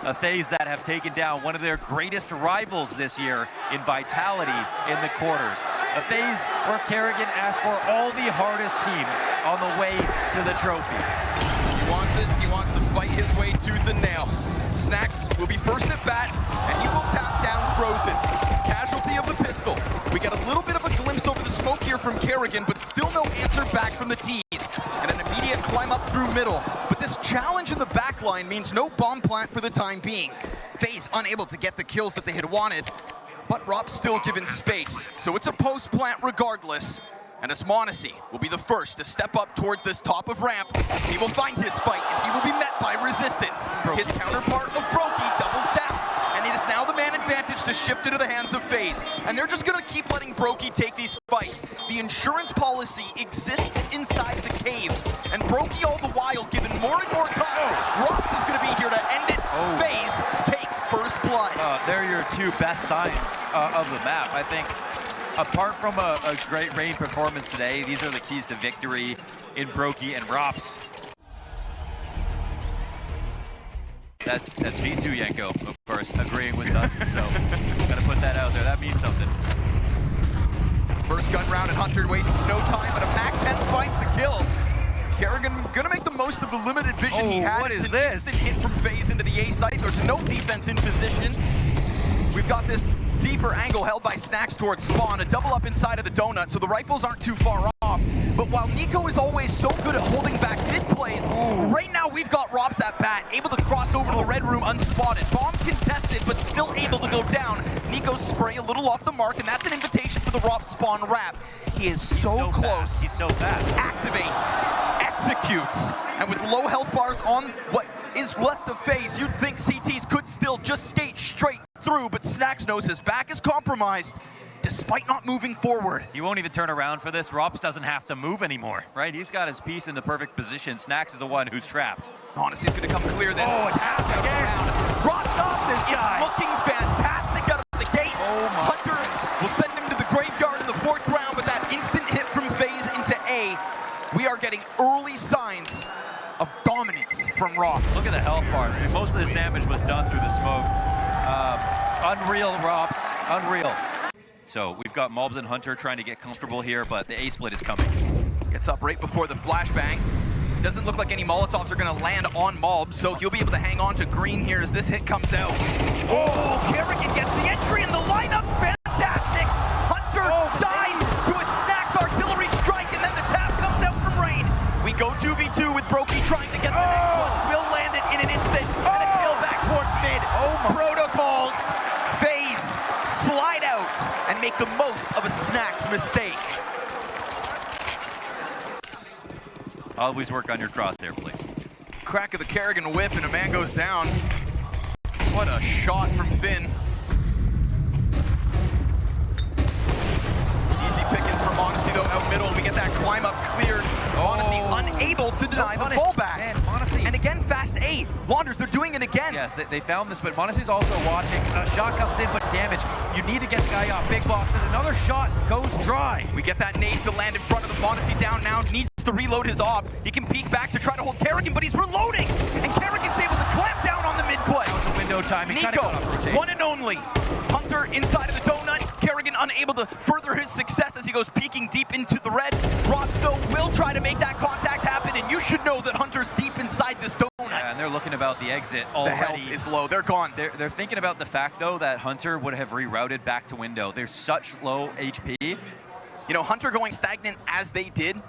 A FaZe that have taken down one of their greatest rivals this year in vitality in the quarters. A FaZe where Kerrigan asked for all the hardest teams on the way to the trophy. He wants it. He wants to fight his way tooth and nail. Snacks will be first at bat, and he will tap down Frozen. Casualty of the pistol. We get a little bit of a glimpse over the smoke here from Kerrigan, but still no answer back from the T's. And an immediate climb up through middle. But this challenge in the back line means no bomb plant for the time being. FaZe unable to get the kills that they had wanted, but Rop's still given space. So it's a post plant regardless. And as MongolZ will be the first to step up towards this top of ramp, he will find his fight, and he will be met by resistance. His counterpart of Brokey doubles down, and it is now the man advantage to shift into the hands of FaZe. And they're just gonna keep letting Brokey take these fights. The insurance policy exists inside the cave, and Brokey all the while given more and more time. Rops is gonna be here to end it. FaZe take first blood. They're your two best signs of the map. I think apart from a great rain performance today, these are the keys to victory in Brokey and Rops. That's G2 Yanko, of course, agreeing with us, so gotta put that out there. That means something. First gun round, and Hunter wastes no time, but a MAC-10 finds the kill. Kerrigan gonna make the most of the limited vision he had. What is it's an this? instant hit from FaZe into the A site. There's no defense in position. We've got this deeper angle held by Snacks towards spawn, a double up inside of the donut, so the rifles aren't too far off. But while Nico is always so good at holding back mid plays, right now we've got Rops at bat, able to cross over to the red room unspotted. Bomb contested, but still able to go down. Nico's spray a little off the mark, and that's an invitation for the Rops spawn wrap. He is so close. Fast. He's so fast. Activates, executes, and with low health bars on what is left of FaZe, you'd think CTs could still just skate straight through, but Snacks knows his back is compromised despite not moving forward. He won't even turn around for this. Rops doesn't have to move anymore, right? He's got his piece in the perfect position. Snacks is the one who's trapped. Honestly, he's gonna come clear this. Attack again. Rops off this guy. It's looking fantastic out of the gate. Hunter will send him to the graveyard in the 4th round, but that instant hit from FaZe into A. We are getting early signs of dominance from Rops. Look at the health bars. I mean, most of this damage was done through the smoke. Unreal, Rops. Unreal. So we've got MongolZ and Hunter trying to get comfortable here, but the A split is coming. Gets up right before the flashbang. Doesn't look like any Molotovs are going to land on MongolZ, so he'll be able to hang on to green here as this hit comes out. Oh, Kerrigan gets the entry in the lineup's fantastic. Hunter dies to a Snacks artillery strike, and then the tap comes out from Rain. We go 2v2 with Brokey trying to get the next one. Will land it in an instant, and a kill back towards mid. Protocols. FaZe slide out and make the most of a Snacks mistake. Always work on your crosshair, please. Crack of the Kerrigan whip, and a man goes down. What a shot from Finn. Easy pickings for MongolZ though out middle. We get that climb up cleared. MongolZ unable to deny the fallback. Man, MongolZ. And again, fast A. Launders, they're doing it again. Yes, they found this, but MongolZ's also watching. A shot comes in, but damage. You need to get the guy off big box, and another shot goes dry. We get that nade to land in front of the MongolZ down now. Needs to reload his op. He can peek back to try to hold Kerrigan, but he's reloading. And Kerrigan's able to clamp down on the mid play. It's a window time. Nico, one and only. Hunter inside of the donut. Kerrigan unable to further his success as he goes peeking deep into the red. Rob though will try to make that contact happen, and you should know that Hunter's deep inside this donut. Yeah, and they're looking about the exit already. The health is low. They're gone. They're thinking about the fact though that Hunter would have rerouted back to window. They're such low HP. You know, Hunter going stagnant as they did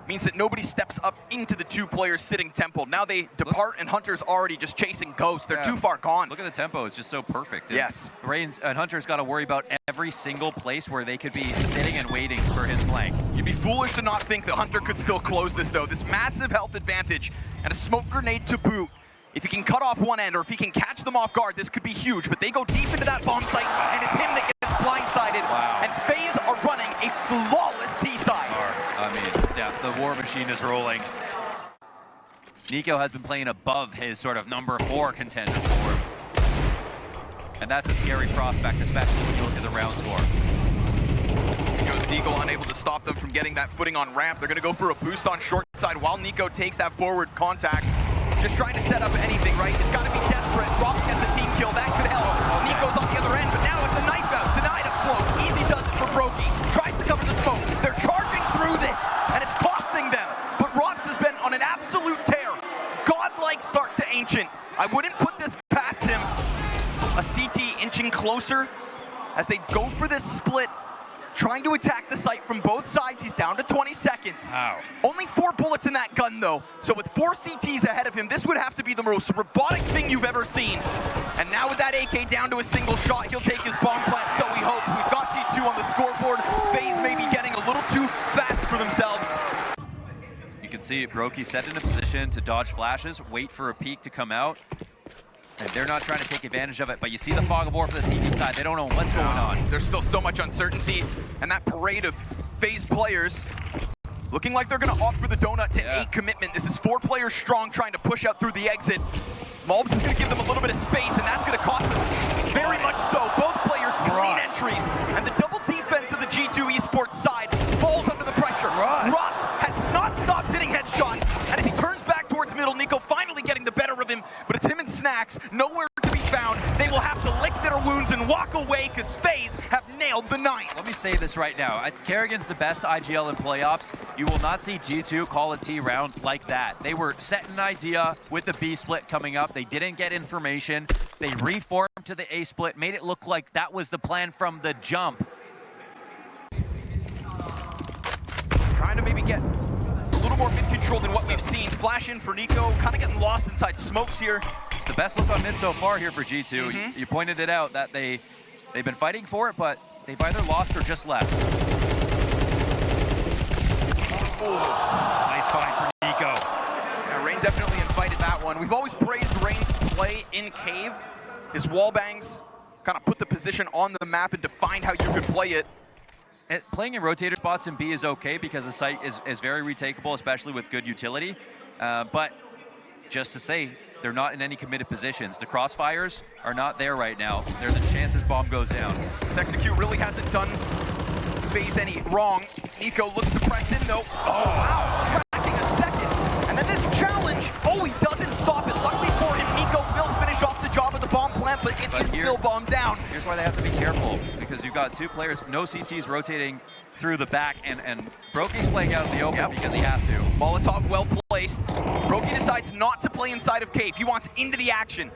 means that nobody steps up into the two players sitting temple. Now they depart, and Hunter's already just chasing ghosts. They're too far gone. Look at the tempo. It's just so perfect. And yes. Rain's and Hunter's got to worry about every single place where they could be sitting and waiting for his flank. You'd be foolish to not think that Hunter could still close this, though. This massive health advantage and a smoke grenade to boot. If he can cut off one end, or if he can catch them off guard, this could be huge. But they go deep into that bomb site, and it's him that gets blindsided. Wow. And FaZe are running a flawless T-side. I mean, yeah, the war machine is rolling. Nico has been playing above his sort of number 4 contender form. And that's a scary prospect, especially when you look at the round score. Here goes Nico, unable to stop them from getting that footing on ramp. They're going to go for a boost on short side while Nico takes that forward contact. Just trying to set up anything, right? It's got to be desperate. Rob I wouldn't put this past him. A CT inching closer as they go for this split, trying to attack the site from both sides. He's down to 20 seconds. Wow. Only 4 bullets in that gun, though. So with 4 CTs ahead of him, this would have to be the most robotic thing you've ever seen. And now with that AK down to a single shot, he'll take his bomb plant, so we hope. We've got G2 on the scoreboard. FaZe may be getting a little too fast for themselves. You can see Brokey set in a position to dodge flashes, wait for a peek to come out. And they're not trying to take advantage of it, but you see the fog of war for the CT side. They don't know what's going on. There's still so much uncertainty, and that parade of FaZe players looking like they're going to opt for the donut to 8 commitment. This is 4 players strong trying to push out through the exit. MongolZ is going to give them a little bit of space, and that's going to cost them very much so. Both players clean entries, and the double defense of the G2 Esports side falls under the pressure. Rock has not stopped hitting headshots, and as he turns back towards middle, Nico finally getting the better of him, but it's him and Snacks, nowhere to be found. They will have to lick their wounds and walk away because FaZe have nailed the 9th. Let me say this right now. Kerrigan's the best IGL in playoffs. You will not see G2 call a T round like that. They were setting an idea with the B split coming up. They didn't get information. They reformed to the A split, made it look like that was the plan from the jump. Trying to maybe get a little more mid-control than what we've seen. Flash in for Nico, kind of getting lost inside smokes here. It's the best look on mid so far here for G2. You pointed it out that they've been fighting for it, but they've either lost or just left. Nice find for Nico. Yeah, Rain definitely invited that one. We've always praised Rain's play in cave. His wall bangs kind of put the position on the map and defined how you could play it. Playing in rotator spots in B is okay because the site is very retakeable, especially with good utility. But just to say, they're not in any committed positions. The crossfires are not there right now. There's a chance this bomb goes down. This execute really hasn't done FaZe any wrong. Nico looks to press in though. Oh wow, tracking a second. And then this challenge, he doesn't stop it. Luckily for him, Nico will finish off the job of the bomb plant, but it is still bombed down. Here's why they have to be careful, because you've got 2 players, no CTs rotating through the back, and Brokey's playing out in the open because he has to. Molotov well placed. Brokey decides not to play inside of cave. He wants into the action.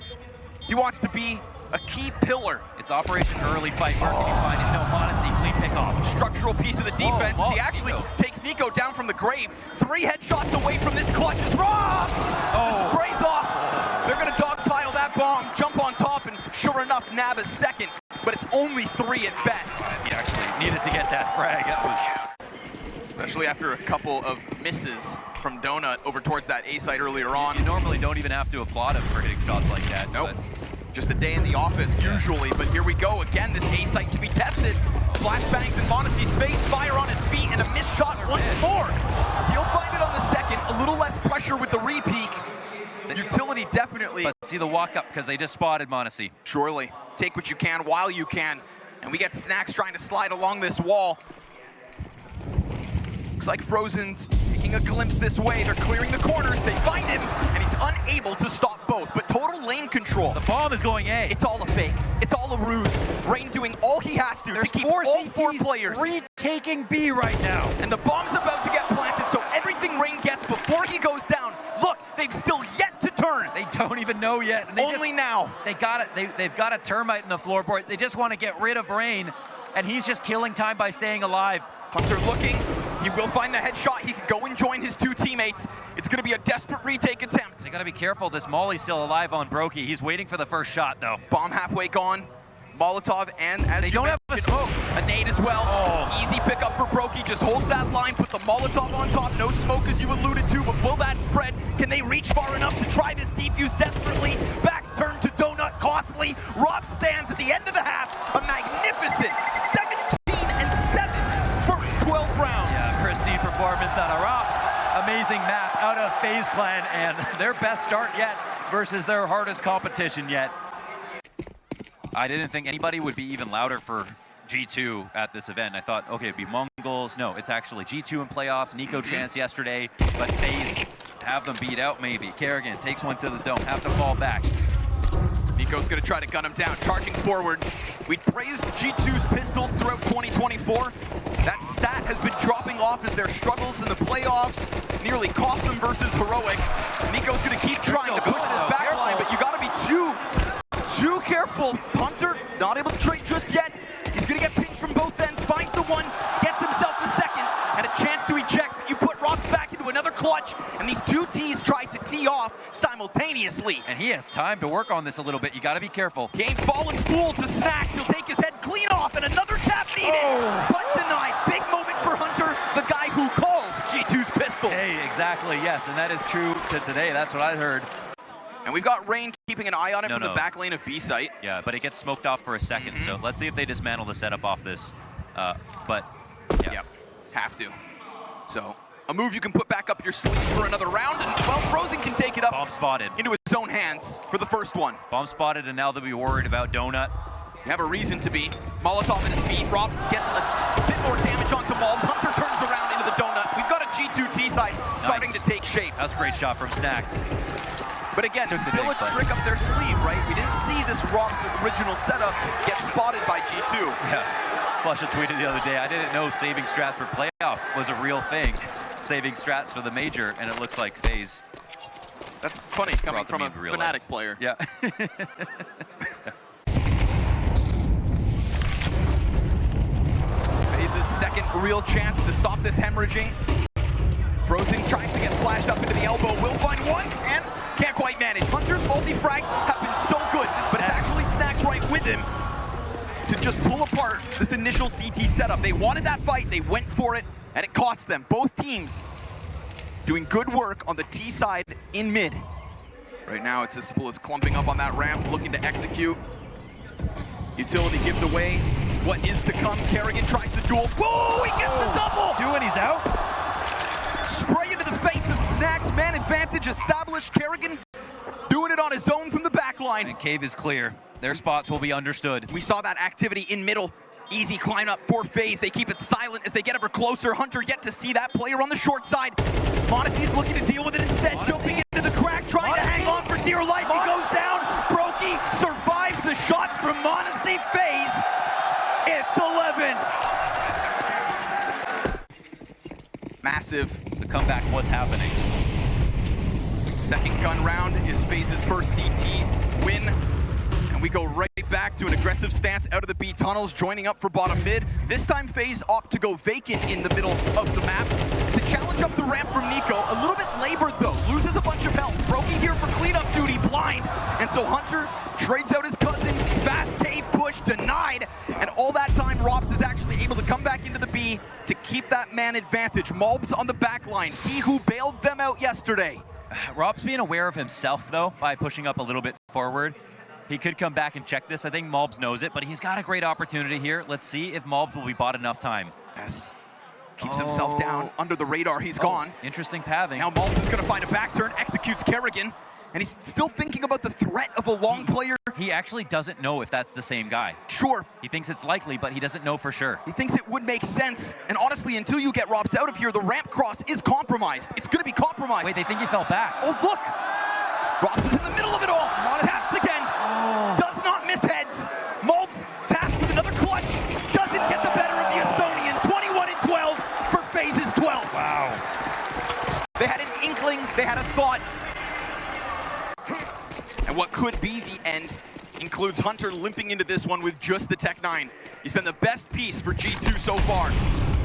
He wants to be a key pillar. It's Operation Early Fight. Where can you find it? No, MOUZ, clean pickoff. Structural piece of the defense. He actually takes Nico down from the grave. 3 headshots away from this clutch is Rob! The spray's off. They're going to dogpile that bomb, jump on top, and sure enough, nab a second. But it's only 3 at best. He actually needed to get that frag. That was... Especially after a couple of misses from Donut over towards that A site earlier on. You normally don't even have to applaud him for hitting shots like that. Nope. Just a day in the office, usually. But here we go again, this A site to be tested. Flashbangs in MONOZ's face, fire on his feet, and a missed shot once more. He'll find it on the second, a little less pressure with the re-peek. The utility definitely. But see the walk up because they just spotted MONOZ. Surely. Take what you can while you can. And we get Snacks trying to slide along this wall. Looks like Frozen's taking a glimpse this way. They're clearing the corners. They find him, and he's unable to stop both. But total lane control. The bomb is going A. It's all a fake. It's all a ruse. Rain doing all he has to keep all 4 players. Retaking B right now. And the bomb's about to get planted, so everything Rain gets before he goes down. Look, they've still yet to turn. They don't even know yet. And Only now. They got it. They've got a termite in the floorboard. They just want to get rid of Rain, and he's just killing time by staying alive. Hunter looking. He will find the headshot. He can go and join his 2 teammates. It's going to be a desperate retake attempt. They got to be careful. This Molly's still alive on Brokey. He's waiting for the first shot, though. Bomb halfway gone. Molotov, and as they don't have a smoke. A nade as well. Easy pickup for Brokey. Just holds that line, puts the Molotov on top. No smoke, as you alluded to, but will that spread? Can they reach far enough to try this defuse desperately? Backs turn to Donut, costly. Rob stands at the end of the half. A magnificent 17-7 first 12 rounds. Yeah, pristine performance out of Rops. Amazing map out of FaZe Clan, and their best start yet versus their hardest competition yet. I didn't think anybody would be even louder for G2 at this event. I thought, okay, it'd be MongolZ. No, it's actually G2 in playoffs. Nico chance yesterday, but FaZe have them beat out maybe. Kerrigan takes one to the dome, have to fall back. Nico's gonna try to gun him down, charging forward. We praised G2's pistols throughout 2024. That stat has been dropping off as their struggles in the playoffs nearly cost them versus Heroic. Nico's gonna keep trying to push this back line, but you gotta be careful. Hunter not able to trade just yet. He's gonna get pinched from both ends, finds the one, gets himself a second, and a chance to eject. You put Rox back into another clutch, and these two Ts try to tee off simultaneously. And he has time to work on this a little bit. You gotta be careful. Game fallen fool to Snacks. He'll take his head clean off, and another tap needed, but denied. Big moment for Hunter, the guy who calls G2's pistols. Hey, exactly, yes, and that is true to today. That's what I heard. And we've got Rain keeping an eye on it from the back lane of B site. Yeah, but it gets smoked off for a second, so let's see if they dismantle the setup off this. But, yeah. Yep, have to. So, a move you can put back up your sleeve for another round, and well, Frozen can take it up Bomb spotted. into his own hands for the first one. Bomb spotted, and now they'll be worried about Donut. You have a reason to be. Molotov at his feet. Robs gets a bit more damage onto MOUZ. Hunter turns around into the Donut. We've got a G2 T side starting to take shape. That was a great shot from Snacks. But again, still a trick up their sleeve, right? We didn't see this Rob's original setup get spotted by G2. Yeah, Flusha tweeted the other day, I didn't know saving strats for playoff was a real thing. Saving strats for the major, and it looks like FaZe. That's funny, coming from a Fnatic player. Yeah. FaZe's second real chance to stop this hemorrhaging. Frozen tries to get flashed up into the elbow, will find one, and can't quite manage. Hunter's multi-frags have been so good, but it's actually Snacks right with him to just pull apart this initial CT setup. They wanted that fight, they went for it, and it cost them. Both teams doing good work on the T side in mid. Right now, it's as simple as clumping up on that ramp, looking to execute. Utility gives away what is to come. Kerrigan tries the duel. Whoa, he gets the double! Two and he's out. Spray into the face of Snacks, man advantage established. Kerrigan doing it on his own from the back line. And cave is clear. Their spots will be understood. We saw that activity in middle. Easy climb up for FaZe. They keep it silent as they get ever closer. Hunter yet to see that player on the short side. MongolZ's looking to deal with it instead. Jumping into the crack, trying to hang on for dear life. He goes down. Brokey survives the shots from MongolZ. FaZe. It's 11. Massive. The comeback was happening. Second gun round is FaZe's first CT win. And we go right back to an aggressive stance out of the B tunnels, joining up for bottom mid. This time FaZe opt to go vacant in the middle of the map to challenge up the ramp from Nico. A little bit labored though, loses a bunch of health. Brokey here for cleanup duty, blind. And so Hunter trades out his cousin, fast cave push, denied. And all that time, Robs is actually able to come back into the B to keep that man advantage. MOUZ on the back line, he who bailed them out yesterday. Rob's being aware of himself though by pushing up a little bit forward. He could come back and check this. I think MOUZ knows it, but he's got a great opportunity here. Let's see if MOUZ will be bought enough time. Yes. Keeps himself down under the radar. He's gone. Interesting pathing. Now MOUZ is going to find a back turn, executes Kerrigan, and he's still thinking about the threat of a long player. He actually doesn't know if that's the same guy. Sure. He thinks it's likely, but he doesn't know for sure. He thinks it would make sense. And honestly, until you get Robs out of here, the ramp cross is compromised. It's going to be compromised. Wait, they think he fell back. Oh, look! Robs is in the middle of it all. Taps again. Does not miss heads. MOUZ tasked with another clutch. Doesn't get the better of the Estonian. 21 and 12 for FaZe's 12. Wow. They had an inkling. They had a thought. And what could be the end includes Hunter limping into this one with just the Tech-9. He's been the best piece for G2 so far.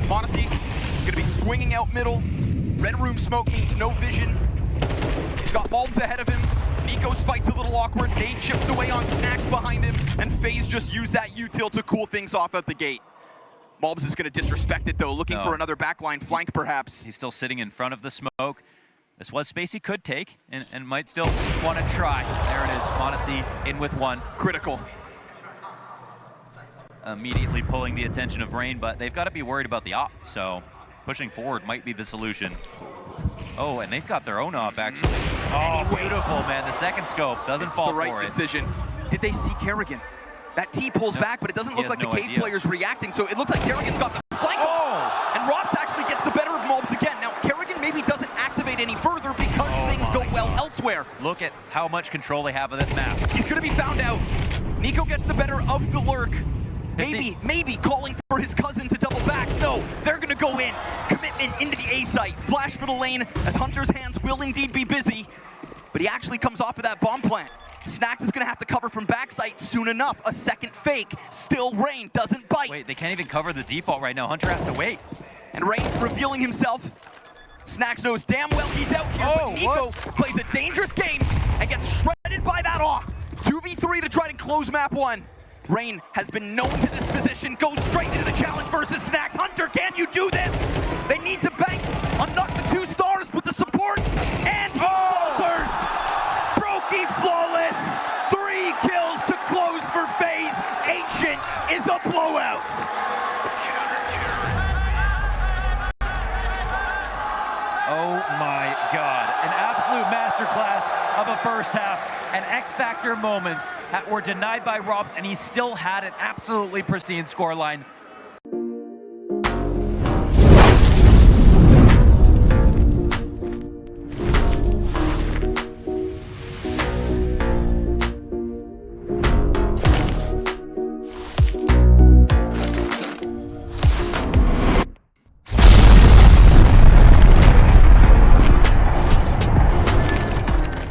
MongolZ gonna be swinging out middle. Red room smoke means no vision. He's got MOUZ ahead of him. Nico's fight's a little awkward. Nade chips away on Snacks behind him, and FaZe just used that util to cool things off at the gate. MOUZ is gonna disrespect it though, looking for another backline flank perhaps. He's still sitting in front of the smoke. This was space he could take, and might still want to try. There it is, MongolZ in with one. Critical. Immediately pulling the attention of Rain, but they've got to be worried about the op, so pushing forward might be the solution. Oh, and they've got their own op, actually. Oh, beautiful, man. The second scope doesn't fall for it. It's the right decision. Did they see Kerrigan? That T pulls back, but it doesn't look like the Cave player's reacting, so it looks like Kerrigan's got the flank. Oh! And Robs actually gets the better of MOUZ again. Now, Kerrigan maybe doesn't activate any further because things go well elsewhere. Look at how much control they have of this map. He's going to be found out. Nico gets the better of the lurk. Maybe calling for his cousin to double back. No, they're going to go in. Commitment into the A site. Flash for the lane as Hunter's hands will indeed be busy. But he actually comes off of that bomb plant. Snacks is gonna have to cover from backside soon enough. A second fake, still Rain doesn't bite. Wait, they can't even cover the default right now. Hunter has to wait. And Rain revealing himself. Snacks knows damn well he's out here, but Nico plays a dangerous game and gets shredded by that off. 2v3 to try to close map 1. Rain has been known to this position, goes straight into the challenge versus Snacks. Hunter, can you do this? They need to bank on not the 2 stars, but the supports, and he falters. Brokey flawless, 3 kills to close for FaZe. Ancient is a blowout. Oh my God, an absolute masterclass of a first half. And X-Factor moments that were denied by Robs, and he still had an absolutely pristine scoreline.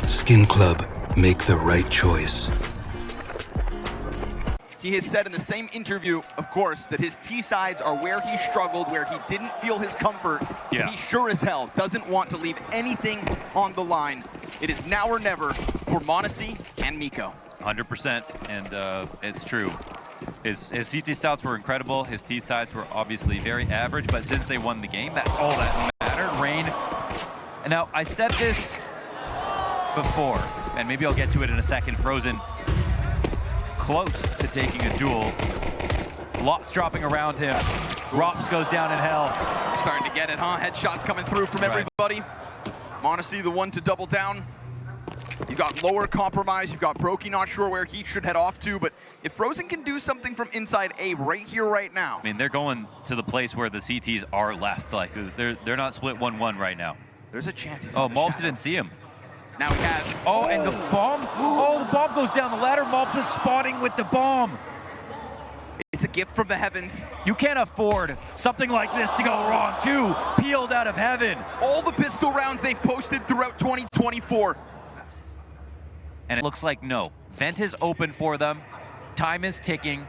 Skin Club, make the right choice. He has said in the same interview, of course, that his T-sides are where he struggled, where he didn't feel his comfort. Yeah. He sure as hell doesn't want to leave anything on the line. It is now or never for MongolZ and Miko. 100%, and it's true. His CT stats were incredible. His T-sides were obviously very average, but since they won the game, that's all that mattered. Rain. And now, I said this before, and maybe I'll get to it in a second. Frozen close to taking a duel. Lots dropping around him. Rops goes down in hell. Starting to get it, huh? Headshots coming through from everybody. MongolZ the one to double down. You've got lower compromise. You've got Brokey not sure where he should head off to, but if Frozen can do something from inside A right here, right now. I mean, they're going to the place where the CTs are left. Like, they're not split 1-1 right now. There's a chance he's MOUZ didn't see him. Now he has. Oh, and the bomb. Oh, the bomb goes down the ladder. MOUZ was spawning with the bomb. It's a gift from the heavens. You can't afford something like this to go wrong, too. Peeled out of heaven. All the pistol rounds they've posted throughout 2024. And it looks like no. Vent is open for them. Time is ticking.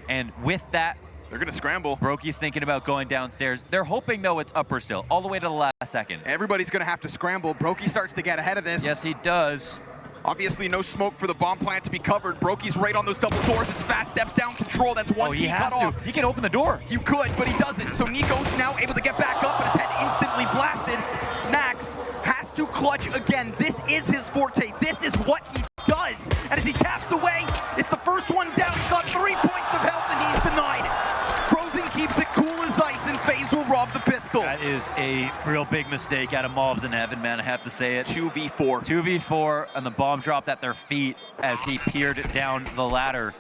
And with that, they're going to scramble. Brokey's thinking about going downstairs. They're hoping, though, it's upper still, all the way to the last second. Everybody's going to have to scramble. Brokey starts to get ahead of this. Yes, he does. Obviously, no smoke for the bomb plant to be covered. Brokey's right on those double doors. It's fast steps down control. That's one T cut off. He can open the door. You could, but he doesn't. So Nico's now able to get back up, but his head instantly blasted. Snacks has to clutch again. This is his forte. This is what he does. And as he taps away, it's the first one down. He's got 3 points of health, and he's denied. Frozen keeps it cool as ice, and FaZe will rob the pistol. That is a real big mistake out of MOUZ in heaven, man. I have to say it. 2v4. 2v4, and the bomb dropped at their feet as he peered down the ladder.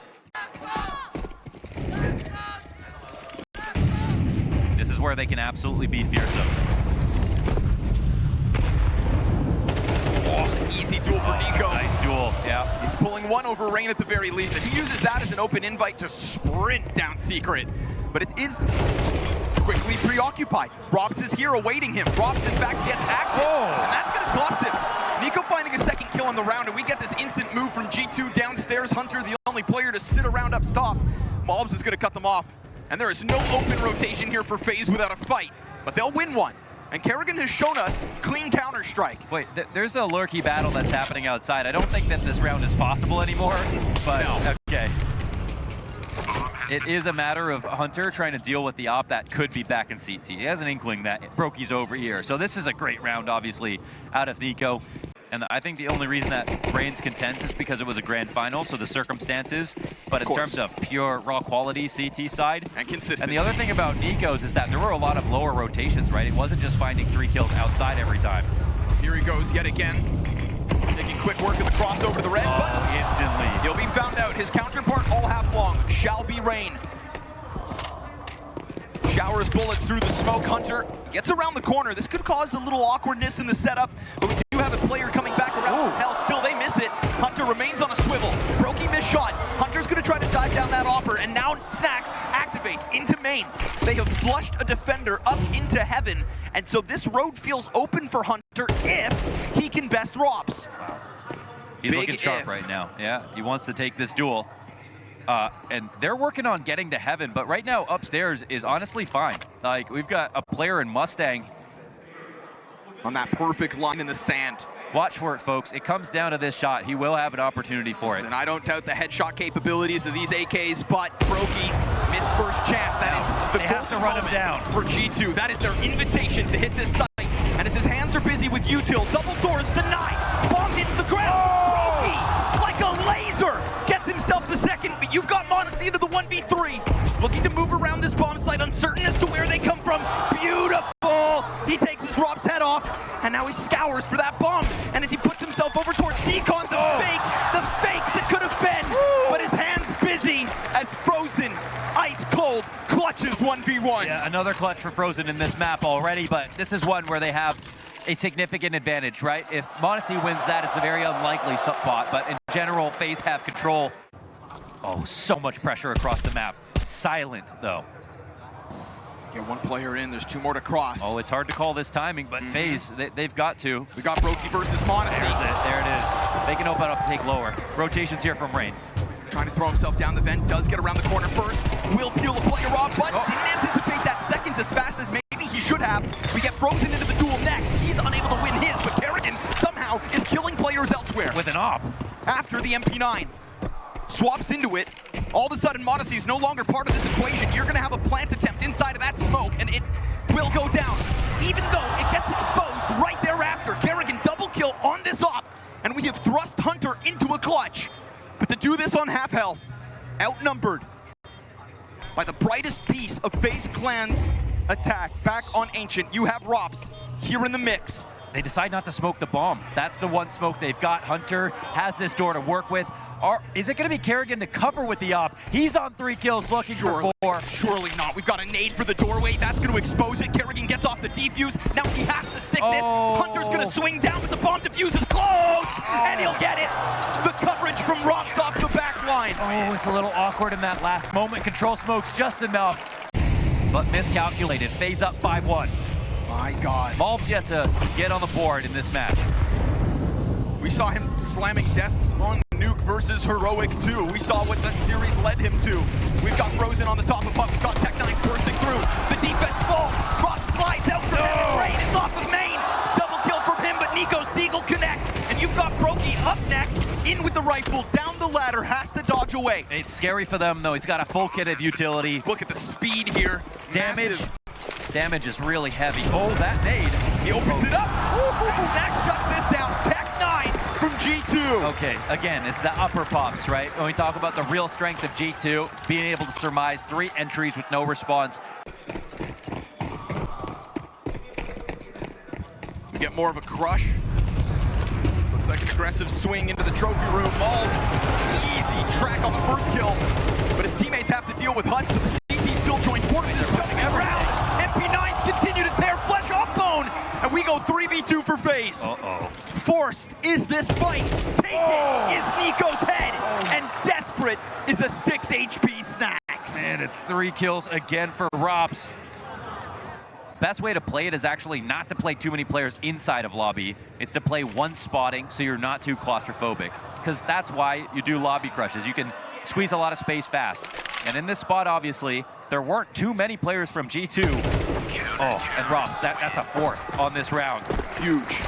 This is where they can absolutely be fearsome. Oh, easy duel for Nico. Nice duel, yeah. He's pulling one over Rain at the very least, and he uses that as an open invite to sprint down Secret. But it is quickly preoccupied. Robs is here awaiting him. Robs, in fact, gets active, and that's going to cost him. Nico finding a second kill on the round, and we get this instant move from G2 downstairs. Hunter, the only player to sit around up top. MongolZ is going to cut them off, and there is no open rotation here for FaZe without a fight, but they'll win one. And Kerrigan has shown us clean Counter-Strike. Wait, there's a lurky battle that's happening outside. I don't think that this round is possible anymore, but no. Okay. It is a matter of Hunter trying to deal with the op that could be back in CT. He has an inkling that Brokey's over here. So this is a great round, obviously, out of Nico. And I think the only reason that Reigns contends is because it was a grand final, so the circumstances. But in terms of pure raw quality CT side. And consistency. And the other thing about Nico's is that there were a lot of lower rotations, right? It wasn't just finding 3 kills outside every time. Here he goes yet again. Making quick work of the crossover to the red, but instantly. He'll be found out. His counterpart all half long shall be Rain. Showers bullets through the smoke. Hunter gets around the corner. This could cause a little awkwardness in the setup, but we do have a player coming back around from hell. Still, they miss it. Hunter remains on a swivel. Brokey missed shot. Hunter's going to try to dive down that offer, and now Snacks activates into main. They have flushed a defender up into heaven, and so this road feels open for Hunter if he can best Robs. He's looking sharp right now. Yeah, he wants to take this duel. And they're working on getting to heaven, but right now upstairs is honestly fine. Like, we've got a player in Mustang. On that perfect line in the sand. Watch for it, folks. It comes down to this shot. He will have an opportunity for it. And I don't doubt the headshot capabilities of these AKs, but Brokey missed first chance. That is the they have to run him down. For G2. That is their invitation to hit this site. And as his hands are busy with util, double doors denied. Bomb hits the ground. Brokey, like a laser, gets himself the second. But you've got MongolZ into the 1v3. Looking to move around this bomb site, uncertain as to where they come from. Beautiful. He takes his Rob's head off, and now he scours for that bomb. And as he puts himself over towards Decon, the fake that could have been, but his hand's busy as Frozen, ice cold, clutches 1v1. Yeah, another clutch for Frozen in this map already, but this is one where they have a significant advantage, right? If MongolZ wins that, it's a very unlikely spot, but in general, FaZe have control. Oh, so much pressure across the map. Silent, though. Get one player in, there's two more to cross. Oh, it's hard to call this timing, but FaZe, they've got to. We got Brokey versus MongolZ. There it is. They can open up and take lower. Rotations here from Rain. Trying to throw himself down the vent, does get around the corner first. Will peel the player off, but didn't anticipate that second as fast as maybe he should have. We get Frozen into the duel next. He's unable to win his, but Kerrigan somehow is killing players elsewhere. With an op. After the MP9. Swaps into it. All of a sudden, MongolZ is no longer part of this equation. You're going to have a plant attempt inside of that smoke, and it will go down. Even though it gets exposed right thereafter. Kerrigan double kill on this op, and we have thrust Hunter into a clutch. But to do this on half health, outnumbered by the brightest piece of FaZe Clan's attack back on Ancient, you have Rops here in the mix. They decide not to smoke the bomb. That's the one smoke they've got. Hunter has this door to work with. Is it going to be Kerrigan to cover with the op? He's on 3 kills looking for 4. Surely not. We've got a nade for the doorway. That's going to expose it. Kerrigan gets off the defuse. Now he has to stick this. Hunter's going to swing down, but the bomb defuse is close, and he'll get it. The coverage from Rops off the back line. Oh, it's a little awkward in that last moment. Control smokes just enough, but miscalculated. FaZe up 5-1. My God. MOUZ yet to get on the board in this match. We saw him slamming desks on Nuke versus Heroic 2. We saw what that series led him to. We've got Frozen on the top of Puck. We've got Tech9 bursting through. The defense falls. Rock slides out for him. Rain is off of main. Double kill from him, but Nico's Deagle connects. And you've got Brokey up next. In with the rifle. Down the ladder. Has to dodge away. It's scary for them, though. He's got a full kit of utility. Look at the speed here. Damage is really heavy. Oh, that nade. He opens it up. Snack shuts this down. Tech9 from G2. Okay, again, it's the upper pops, right? When we talk about the real strength of G2, it's being able to surmise 3 entries with no response. We get more of a crush. Looks like an aggressive swing into the trophy room. MongolZ, easy track on the first kill, but his teammates have to deal with Hunt, so the CT still joins forces. Jumping around. MP9s continue to tear flesh off bone, and we go 3v2 for FaZe. Forced is this fight. Taken is Nico's head, and desperate is a 6 HP Snacks. Man, it's 3 kills again for Rops. Best way to play it is actually not to play too many players inside of lobby. It's to play one spotting so you're not too claustrophobic, because that's why you do lobby crushes. You can squeeze a lot of space fast. And in this spot, obviously, there weren't too many players from G2. Oh, and Ross, that's a 4th on this round. Huge.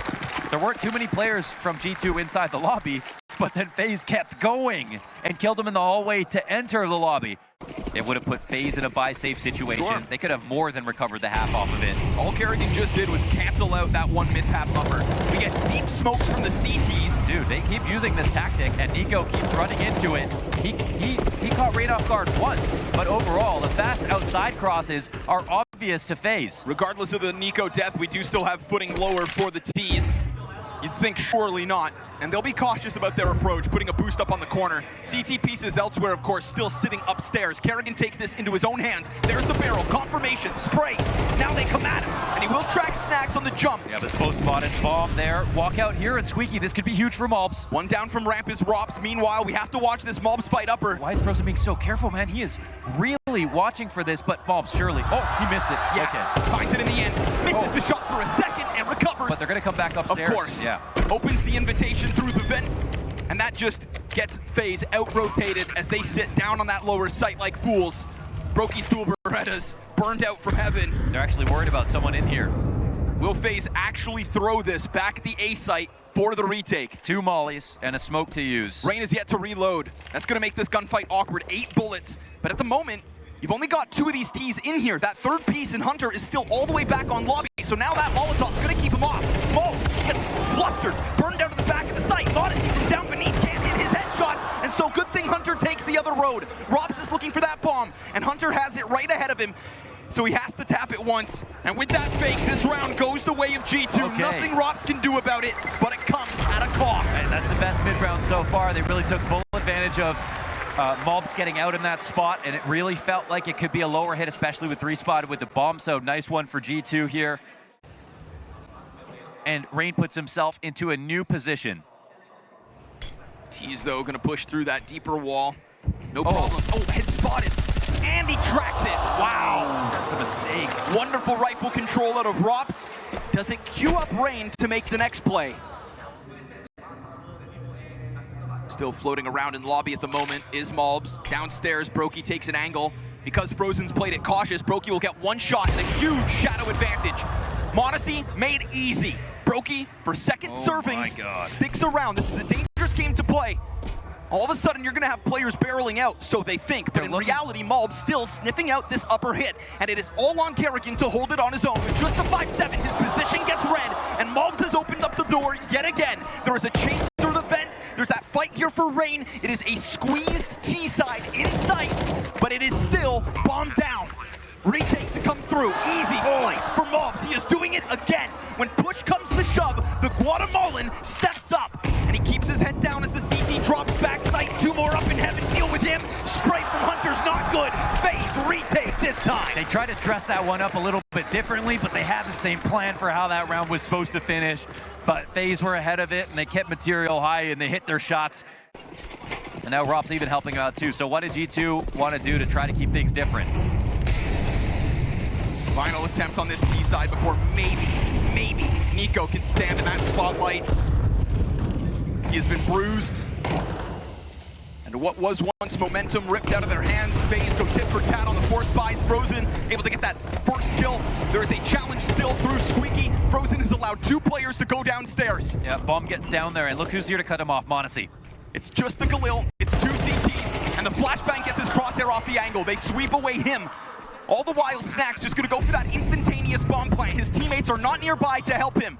There weren't too many players from G2 inside the lobby, but then FaZe kept going and killed them in the hallway to enter the lobby. It would have put FaZe in a buy-safe situation. Sure. They could have more than recovered the half off of it. All Kerrigan just did was cancel out that one mishap upper. We get deep smokes from the CTs. Dude, they keep using this tactic, and Nico keeps running into it. He caught Rain off guard once, but overall, the fast outside crosses are obvious to FaZe. Regardless of the Nico death, we do still have footing lower for the T's. You'd think surely not, and they'll be cautious about their approach, putting a boost up on the corner. CT pieces elsewhere, of course, still sitting upstairs. Kerrigan takes this into his own hands. There's the barrel, confirmation, spray. Now they come at him, and he will track Snacks on the jump. Yeah, but both spotted bomb there. Walk out here, and Squeaky, this could be huge for MOUZ. One down from ramp is Rops. Meanwhile, we have to watch this MOUZ fight upper. Why is Frozen being so careful, man? He is really watching for this, but MOUZ surely. Oh, he missed it. Yeah, okay. Finds it in the end. Misses the shot for a second and recovers. But they're going to come back upstairs. Of course. Yeah. Opens the invitation through the vent. And that just gets FaZe out-rotated as they sit down on that lower site like fools. Broky's dual Berettas burned out from heaven. They're actually worried about someone in here. Will FaZe actually throw this back at the A site for the retake? 2 mollies and a smoke to use. Rain is yet to reload. That's gonna make this gunfight awkward. 8 bullets, but at the moment, you've only got 2 of these T's in here. That third piece in Hunter is still all the way back on lobby, so now that Molotov's gonna keep him off. Mo gets flustered, burned down to the back of the site. Odyssey from down beneath can't hit his headshots, and so good thing Hunter takes the other road. Robs is looking for that bomb, and Hunter has it right ahead of him. So he has to tap it once, and with that fake, this round goes the way of G2. Okay. Nothing Robs can do about it, but it comes at a cost. And that's the best mid-round so far. They really took full advantage of MOUZ getting out in that spot, and it really felt like it could be a lower hit, especially with 3-spotted with the bomb, so nice one for G2 here. And Rain puts himself into a new position. T's, though, gonna push through that deeper wall. No problem. Oh, head spotted. And he tracks it. Wow. That's a mistake. Wonderful rifle control out of Rops. Does it queue up Rain to make the next play? Still floating around in lobby at the moment is MongolZ. Downstairs, Broky takes an angle. Because Frozen's played it cautious, Broky will get 1 shot and a huge shadow advantage. MONOZZ made easy. Broky, for second servings, sticks around. This is a dangerous game to play. All of a sudden, you're going to have players barreling out, so they think. But in reality, MOUZ still sniffing out this upper hit. And it is all on Kerrigan to hold it on his own. With just a 5-7, his position gets red. And MOUZ has opened up the door yet again. There is a chase through the vents. There's that fight here for Rain. It is a squeezed T-side in sight, but it is still bombed down. Retake to come through. Easy slice for MOUZ. He is doing it again. When push comes to shove, the Guatemalan steps up. And he keeps his head down as the CT drops back sight. 2 more up in heaven. Deal with him. Spray from Hunter's not good. FaZe retake this time. They tried to dress that one up a little bit differently, but they had the same plan for how that round was supposed to finish. But FaZe were ahead of it, and they kept material high, and they hit their shots. And now Rob's even helping out too. So what did G2 want to do to try to keep things different? Final attempt on this T side before maybe Nico can stand in that spotlight. He has been bruised. And what was once momentum ripped out of their hands. FaZe go tit for tat on the force buys. Frozen able to get that first kill. There is a challenge still through Squeaky. Frozen has allowed 2 players to go downstairs. Yeah, bomb gets down there, and look who's here to cut him off, MONOZZ. It's just the Galil, it's 2 CTs, and the flashbang gets his crosshair off the angle. They sweep away him. All the while, Snack's just gonna go for that instantaneous bomb plant. His teammates are not nearby to help him.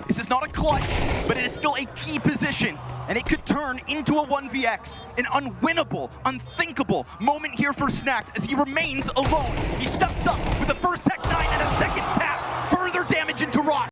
This is not a clutch, but it is still a key position, and it could turn into a 1vx. An unwinnable, unthinkable moment here for Snack's as he remains alone. He steps up with the first Tech 9 and a second tap. Further damage into Rots.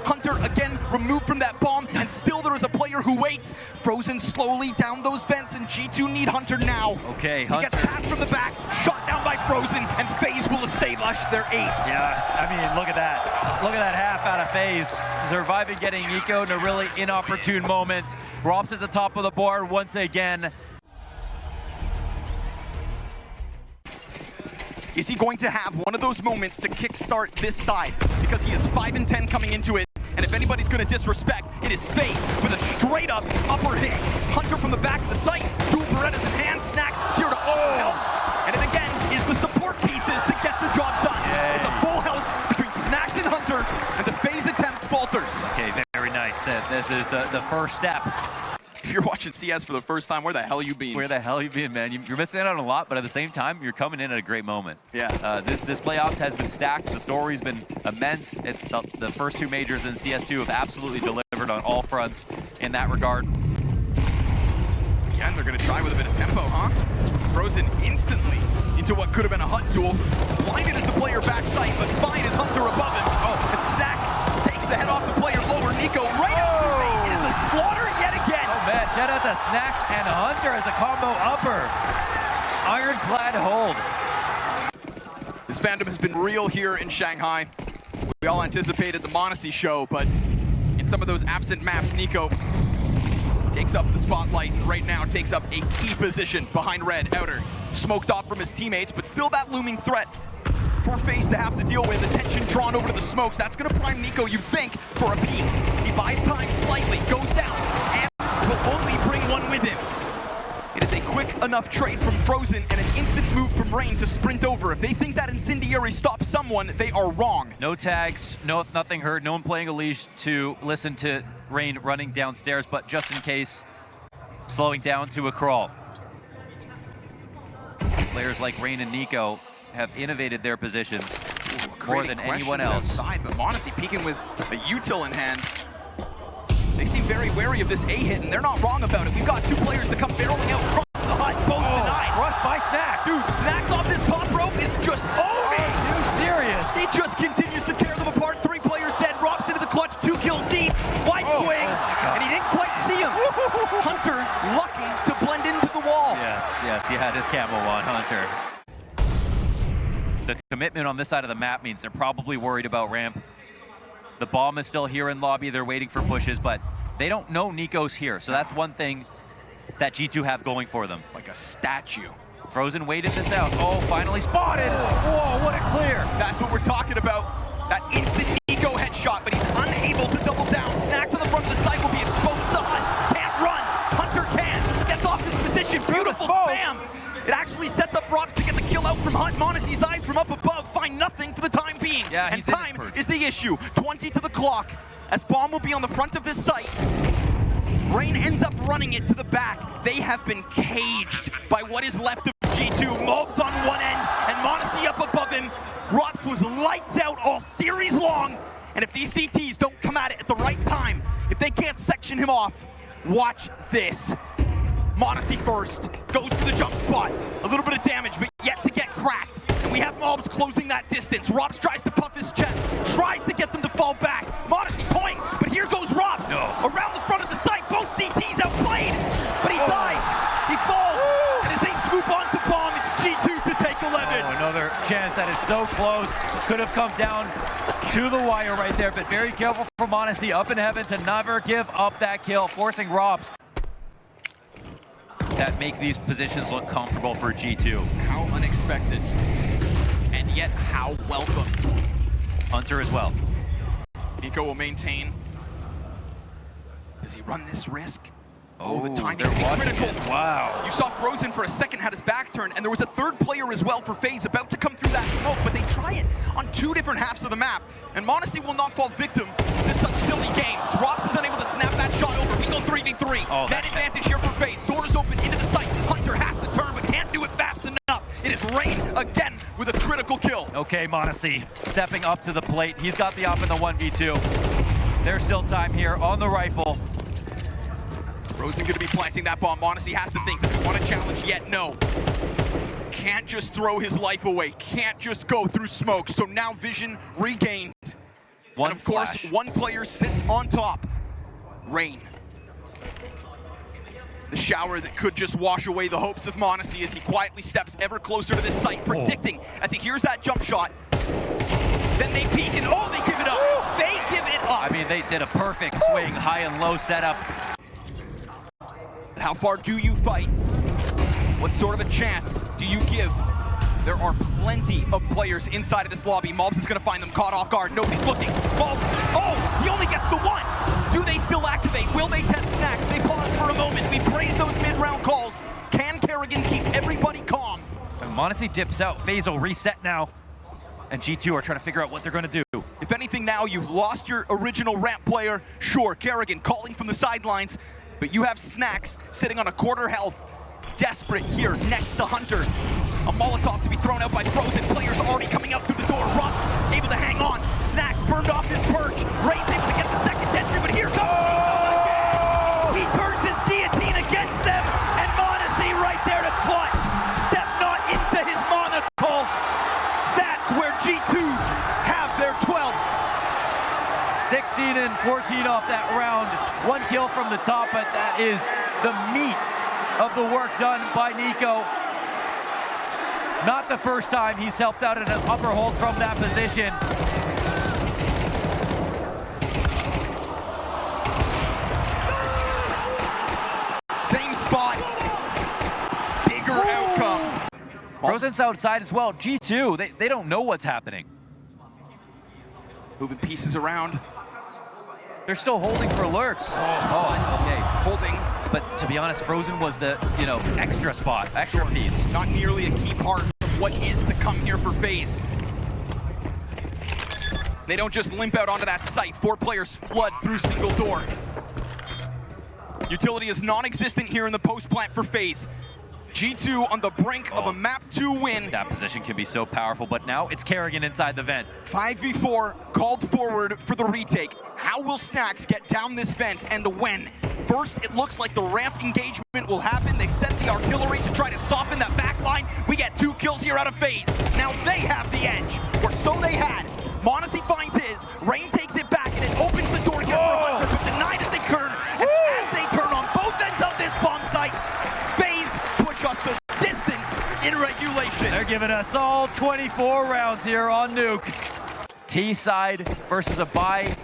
Hunter again removed from that bomb, and still there is a player who waits. Frozen slowly down those vents, and G2 need Hunter now. Okay, He gets tapped from the back, shot down by Frozen, and FaZe will establish their 8th. Yeah, I mean, look at that. Look at that half out of FaZe. Surviving getting Nico in a really inopportune moment. Rob's at the top of the board once again. Is he going to have one of those moments to kickstart this side? Because he is 5 and 10 coming into it. And if anybody's going to disrespect, it is FaZe with a straight up upper hit. Hunter from the back of the site, dual Berettas in hand, Snack's here to help. And it again is the support pieces to get the job done. Yay. It's a full house between Snack's and Hunter, and the FaZe attempt falters. Okay, very nice. This is the first step. If you're watching CS for the first time, where the hell you been? Where the hell you been, man? You're missing out on a lot, but at the same time, you're coming in at a great moment. Yeah. This playoffs has been stacked. The story's been immense. It's the first 2 majors in CS2 have absolutely delivered on all fronts in that regard. Again, they're going to try with a bit of tempo, huh? Frozen instantly into what could have been a Hunt duel. Blinded is the player backside, but fine is Hunter above him. Oh, and Snack takes the head off the player lower. Nico right up the face. It is a slaughter yet again. Oh man, shout out to Snack and Hunter as a combo upper. Ironclad hold. This fandom has been real here in Shanghai. We all anticipated the MONOZZ show, but in some of those absent maps, Nico takes up the spotlight right now, takes up a key position behind red outer. Smoked off from his teammates, but still that looming threat for FaZe to have to deal with. The tension drawn over to the smokes. That's going to prime Nico, you think, for a peek. He buys time slightly, goes down, and but only bring one with him. It is a quick enough trade from Frozen and an instant move from Rain to sprint over. If they think that Incendiary stops someone, they are wrong. No tags, nothing heard, no one playing a leash to listen to Rain running downstairs, but just in case, slowing down to a crawl. Players like Rain and Nico have innovated their positions more than anyone else. Outside, but MongolZ peeking with a util in hand. They seem very wary of this A hit, and they're not wrong about it. We've got two players to come barreling out front of the hut, both denied. Crushed by Snacks. Dude, Snacks off this top rope is just owning. Too serious. He just continues to tear them apart. 3 players dead, drops into the clutch, 2 kills deep. Wide swing, and he didn't quite see him. Hunter lucky to blend into the wall. Yes, he had his camo on, Hunter. The commitment on this side of the map means they're probably worried about ramp. The bomb is still here in lobby, they're waiting for pushes, but they don't know Nico's here, so that's one thing that G2 have going for them. Like a statue. Frozen waited this out. Oh, finally spotted! Whoa, what a clear! That's what we're talking about. That instant Nico headshot, but he's unable to double down. Snacks on the front of the site will be exposed to Hunt. Can't run. Hunter can. Gets off his position. Beautiful spam. It actually sets up Robs to get the kill out from Hunt. MongolZ's eyes from up above find nothing for the time being. Yeah, and time is the issue. 20 to the clock, as bomb will be on the front of this site. Rain ends up running it to the back. They have been caged by what is left of G2. MOUZ on one end, and MongolZ up above him. Robs was lights out all series long, and if these CTs don't come at it at the right time, if they can't section him off, watch this. MongolZ first, goes for the jump spot. A little bit of damage, but yet to get cracked. And we have MOUZ closing that distance. Robs tries to puff his chest, tries to get them to fall back. MongolZ point, but here goes Robs. No. Around the front of the site, both CTs outplayed, but he dies. He falls, and as they swoop onto bomb, it's G2 to take 11. Oh, another chance that is so close. Could have come down to the wire right there, but very careful for MongolZ up in heaven to never give up that kill, forcing Robs that make these positions look comfortable for G2. How unexpected, and yet how welcomed. Hunter as well. Nico will maintain. Does he run this risk? Oh, the timing they're is watching critical. it. Wow. You saw Frozen for a second had his back turned, and there was a third player as well for FaZe about to come through that smoke, but they try it on 2 different halves of the map, and MongolZ will not fall victim to such silly games. Robs is unable to snap that shot over. We go 3v3. Oh, Man advantage here for FaZe. Doors open into the site. Hunter has to turn, but can't do it fast enough. It is Rain again with a critical kill. Okay, MongolZ stepping up to the plate. He's got the up in the 1v2. There's still time here on the rifle. Frozen going to be planting that bomb. MongolZ has to think, does he want to challenge yet? No. Can't just throw his life away. Can't just go through smoke. So now vision regained. One and of course, flash. one player sits on top. Rain. The shower that could just wash away the hopes of MongolZ as he quietly steps ever closer to this site, predicting as he hears that jump shot. Then they peek and oh, they give it up. They give it up. I mean, they did a perfect swing, high and low setup. How far do you fight? What sort of a chance do you give? There are plenty of players inside of this lobby. MOUZ is going to find them caught off guard. Nobody's looking. MOUZ, oh, he only gets the one. Do they still activate? Will they test Snacks? They pause for a moment. We praise those mid-round calls. Can Kerrigan keep everybody calm? And MongolZ dips out. FaZe will reset now. And G2 are trying to figure out what they're going to do. If anything now, you've lost your original ramp player. Sure, Kerrigan calling from the sidelines. But you have Snacks sitting on a quarter health, desperate here next to Hunter. A Molotov to be thrown out by Frozen. Players already coming out through the door. Rock able to hang on. Snacks burned off his perch. Rain's able to get the second entry, but here comes Nico again. He turns his guillotine against them, and MongolZ right there to clutch. Step not into his monocle. That's where G2 have their 12th. 16 and 14 off that round. 1 kill from the top, but that is the meat of the work done by Nico. Not the first time he's helped out in an upper hold from that position. Same spot, bigger outcome. Frozen's outside as well. G2, they don't know what's happening. Moving pieces around. They're still holding for lurks. Oh, okay. Holding but to be honest, Frozen was the, extra spot, extra piece. Not nearly a key part of what is to come here for FaZe. They don't just limp out onto that site. 4 players flood through single door. Utility is non-existent here in the post plant for FaZe. G2 on the brink of a map 2 win. That position can be so powerful, but now it's Kerrigan inside the vent. 5v4 called forward for the retake. How will Snacks get down this vent and when? First, it looks like the ramp engagement will happen. They sent the artillery to try to soften that back line. We get 2 kills here out of FaZe. Now they have the edge, or so they had. MongolZ finds his, Rain takes it back, and it opens the door again for Hunter, but denied as they turn. And as they turn on both ends of this bomb site, FaZe push up the distance in regulation. They're giving us all 24 rounds here on Nuke. T side versus a buy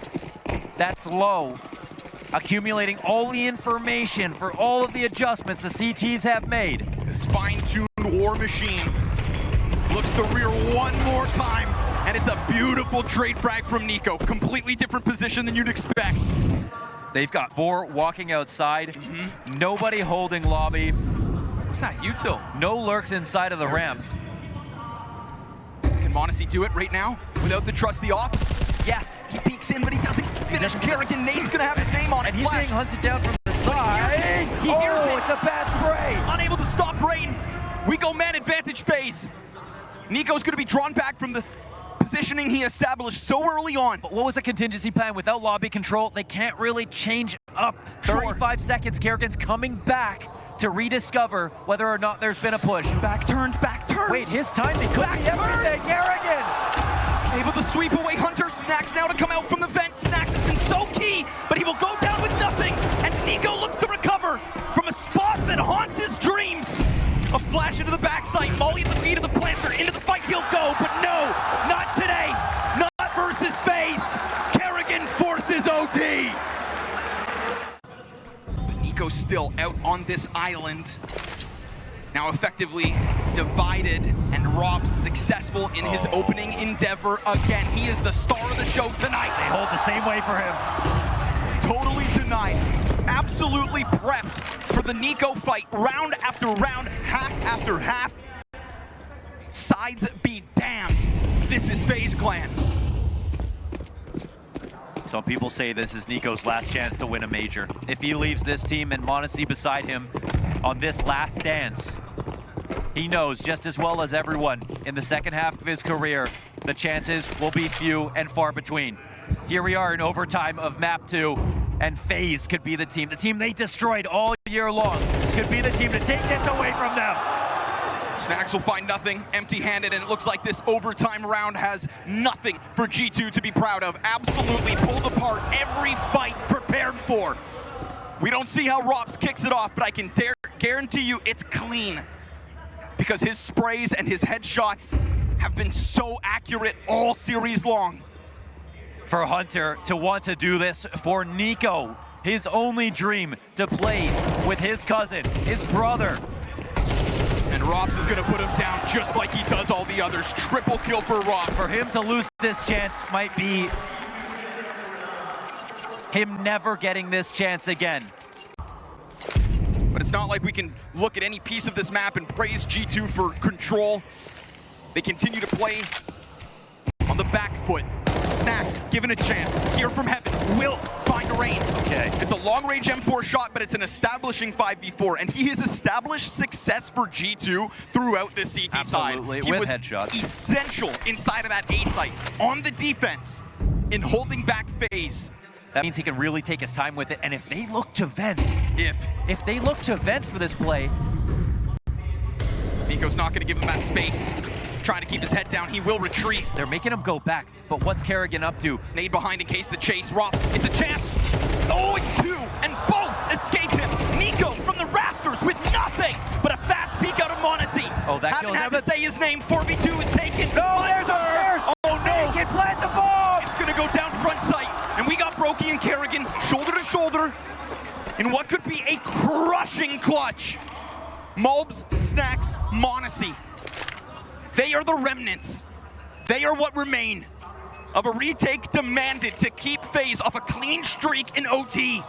that's low. Accumulating all the information for all of the adjustments the CTs have made. This fine-tuned war machine looks to rear one more time, and it's a beautiful trade frag from Nico. Completely different position than you'd expect. They've got 4 walking outside. Nobody holding lobby. What's that, Util? No lurks inside of the ramps. Can MongolZ do it right now without the trusty op? Yes, he peeks in, but he doesn't finish. Kerrigan, Nade's gonna have his name on it. And he's being hunted down from the side. He hears it. It's a bad spray. Unable to stop Rain. We go man advantage FaZe. Nico's gonna be drawn back from the positioning he established so early on. But what was the contingency plan? Without lobby control, they can't really change up. 35 seconds, Kerrigan's coming back to rediscover whether or not there's been a push. Back turned, back turned. Wait, his timing could be everything. Kerrigan! Able to sweep away Hunter. Snacks now to come out from the vent. Snacks has been so key, but he will go down with nothing. And Nico looks to recover from a spot that haunts his dreams. A flash into the backside. Molly at the feet of the planter. Into the fight he'll go, but no, not today. Not versus FaZe. Kerrigan forces OT. But Nico's still out on this island. Now effectively divided, and Rob's successful in his opening endeavor again. He is the star of the show tonight. They hold the same way for him. Totally denied. Absolutely prepped for the Nico fight, round after round, half after half. Sides be damned. This is FaZe Clan. Some people say this is Nico's last chance to win a major. If he leaves this team and MongolZ beside him on this last dance, he knows just as well as everyone in the second half of his career, the chances will be few and far between. Here we are in overtime of map 2, and FaZe could be the team they destroyed all year long, could be the team to take this away from them. Snacks will find nothing, empty-handed, and it looks like this overtime round has nothing for G2 to be proud of. Absolutely pulled apart every fight prepared for. We don't see how Robs kicks it off, but I can guarantee you it's clean, because his sprays and his headshots have been so accurate all series long. For Hunter to want to do this for Nico, his only dream to play with his cousin, his brother. And Robs is gonna put him down just like he does all the others. Triple kill for Robs. For him to lose this chance might be him never getting this chance again. But it's not like we can look at any piece of this map and praise G2 for control. They continue to play on the back foot. Snacks given a chance. Here from heaven will find a Rain. Okay. It's a long-range M4 shot, but it's an establishing 5v4, and he has established success for G2 throughout the CT Absolutely, side. He with was headshots. essential inside of that A site on the defense in holding back FaZe. That means he can really take his time with it, and if they look to vent, If they look to vent for this play, Nico's not going to give him that space. Trying to keep his head down, he will retreat. they're making him go back. But what's Kerrigan up to? Nade behind in case the chase. Robs, it's a chance. Oh, it's 2, and both escape him. Nico from the rafters with nothing but a fast peek out of MongolZ. Oh, that Haven't kills had him. to say his name. 4v2 is taken. No, there's upstairs. Oh no! He can plant the bomb. It's gonna go down front sight, and we got Brokey and Kerrigan shoulder to shoulder in what could be a crushing clutch. MOUZ, Snacks, MongolZ. They are the remnants. They are what remain of a retake demanded to keep FaZe off a clean streak in OT.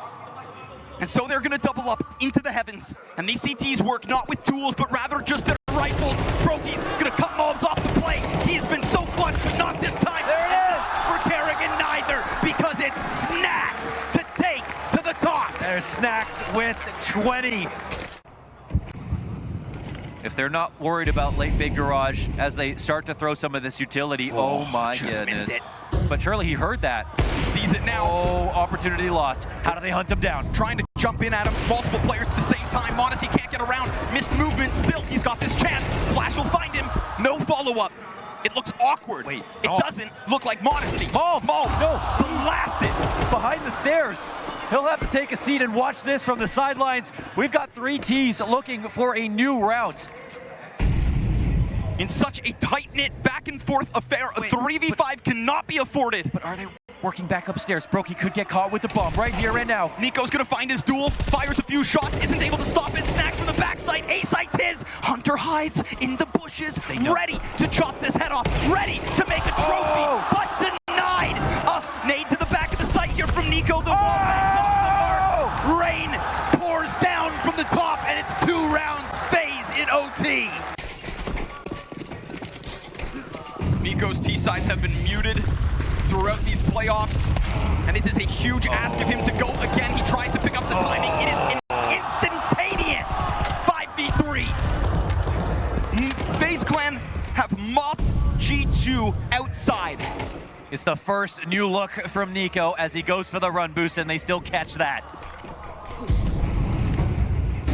And so they're going to double up into the heavens. And these CTs work not with tools, but rather just their rifles. Broky's going to cut MOUZ off the play. He's been so clutch, but not this time. There it is! For Kerrigan neither, because it's Snacks to take to the top. There's Snacks with 20. If they're not worried about late big garage as they start to throw some of this utility, oh my just goodness. missed it. But surely he heard that. He sees it now. Oh, opportunity lost. How do they hunt him down? Trying to jump in at him, multiple players at the same time. MongolZ can't get around, missed movement, still he's got this chance. Flash will find him, no follow-up. It looks awkward. Wait, it doesn't look like MongolZ. MOUZ! No! Blasted! Behind the stairs. He'll have to take a seat and watch this from the sidelines. We've got 3 Ts looking for a new route. In such a tight-knit back-and-forth affair, a 3v5 cannot be afforded. But are they working back upstairs? Brokey could get caught with the bomb right here and now. Nico's gonna find his duel, fires a few shots, isn't able to stop it. Snacks from the backside, A-sights his. Hunter hides in the bushes, ready to chop this head off, ready to make a trophy, but denied. A nade to the back of the site here from Nico. The wall bangs off the mark. Rain pours down from the top, and it's 2 rounds FaZe in OT. Nico's T-sides have been muted throughout these playoffs, and it is a huge ask of him to go again. He tries to pick up the timing. It is instantaneous. 5v3. FaZe Clan have mopped G2 outside. It's the first new look from Nico as he goes for the run boost, and they still catch that.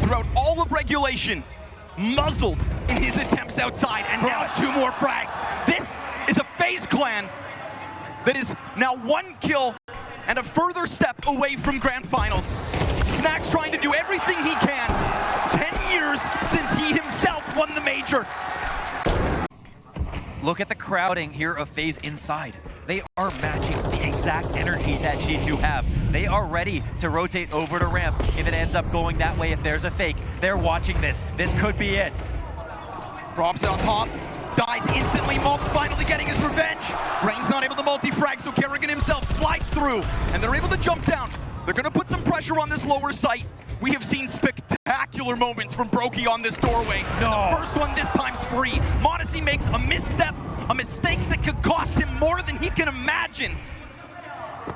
Throughout all of regulation, muzzled in his attempts outside, and now 2 more frags. This is a FaZe Clan that is now 1 kill and a further step away from grand finals. Snacks trying to do everything he can. 10 years since he himself won the major. Look at the crowding here of FaZe inside. They are matching the exact energy that G2 have. They are ready to rotate over to ramp if it ends up going that way. If there's a fake, they're watching this. This could be it. Rob's on top, dies instantly. MOUZ finally getting his revenge. Rain's not able to multi-frag, so Kerrigan himself slides through, and they're able to jump down. They're gonna put some pressure on this lower site. We have seen spectacular moments from Brokey on this doorway. No. The first one this time's free. MongolZ makes a misstep, a mistake that could cost him more than he can imagine.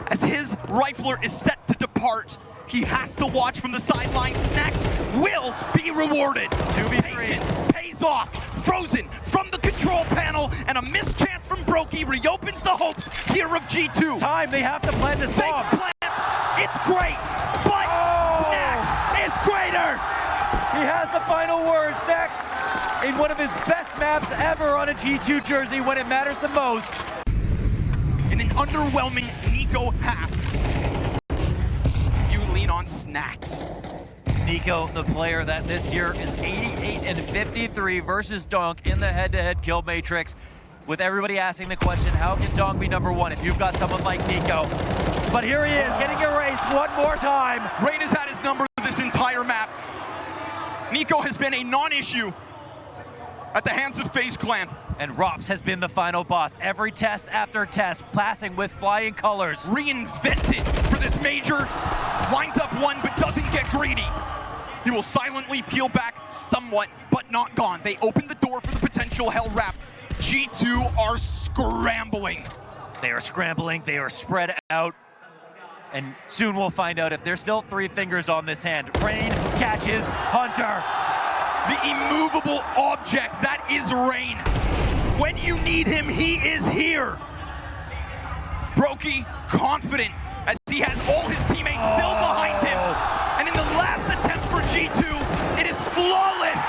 As his rifler is set to depart, he has to watch from the sideline. Snacks will be rewarded. 2v3. Patience pays off. Frozen from the control panel, and a missed chance from Brokey reopens the hopes here of G2. Time, they have to plant this bomb. Fake plant, it's great, but Snacks is greater. He has the final word. Snacks in one of his best maps ever on a G2 jersey when it matters the most. In an underwhelming Nico half, you lean on Snacks. Nico, the player that this year is 88 and 53 versus Donk in the head-to-head kill matrix. With everybody asking the question, how can Donk be #1 if you've got someone like Nico? But here he is, getting erased one more time. Rain has had his number this entire map. Nico has been a non-issue at the hands of FaZe Clan. And Rops has been the final boss. Every test after test, passing with flying colors. Reinvented for this major. Lines up 1, but doesn't get greedy. He will silently peel back somewhat, but not gone. They open the door for the potential hell wrap. G2 are scrambling. They are scrambling, they are spread out. And soon we'll find out if there's still 3 fingers on this hand. Rain catches Hunter. The immovable object, that is Rain. When you need him, he is here. Brokey, confident, as he has all his teammates still behind him. And in the last attempt for G2, it is flawless.